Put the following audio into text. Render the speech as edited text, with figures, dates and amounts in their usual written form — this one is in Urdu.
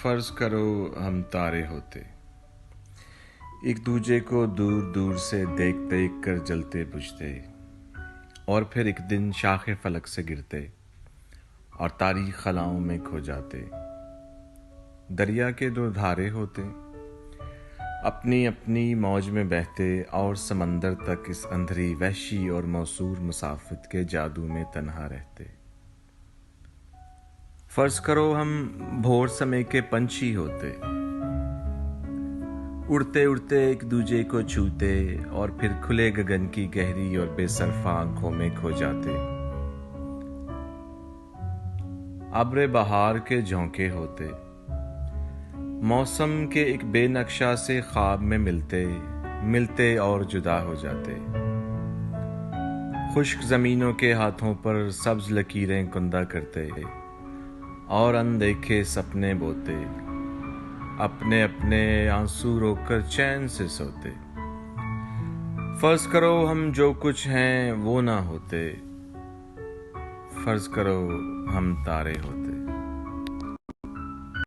فرض کرو ہم تارے ہوتے، ایک دوجے کو دور دور سے دیکھ دیکھ کر جلتے بجھتے، اور پھر ایک دن شاخ فلک سے گرتے اور تاریک خلاؤں میں کھو جاتے۔ دریا کے دو دھارے ہوتے، اپنی اپنی موج میں بہتے اور سمندر تک اس اندھری وحشی اور موصور مسافت کے جادو میں تنہا رہتے۔ فرض کرو ہم بھور سمے کے پنچھی ہوتے، اڑتے اڑتے ایک دوجے کو چھوتے اور پھر کھلے گگن کی گہری اور بے صرفہ آنکھوں میں کھو جاتے۔ ابر بہار کے جھونکے ہوتے، موسم کے ایک بے نقشہ سے خواب میں ملتے اور جدا ہو جاتے۔ خشک زمینوں کے ہاتھوں پر سبز لکیریں کندہ کرتے اور اندیکھے سپنے بوتے، اپنے اپنے آنسو روک کر چین سے سوتے۔ فرض کرو ہم جو کچھ ہیں وہ نہ ہوتے، فرض کرو ہم تارے ہوتے۔